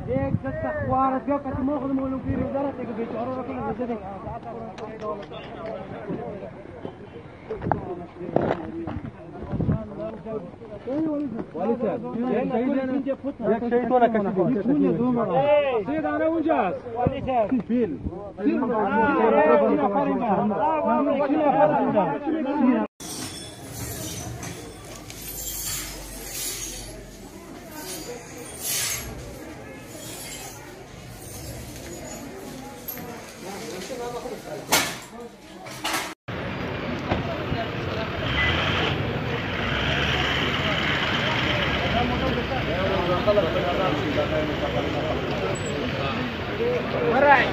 یک دست خوارت بیا کتی ما خودم اولو پیری دارد که بیچاره را کنه بزده والی صاحب یک شهید ولا کشیدید سه دانه اونجاست والی صاحب فیل All right.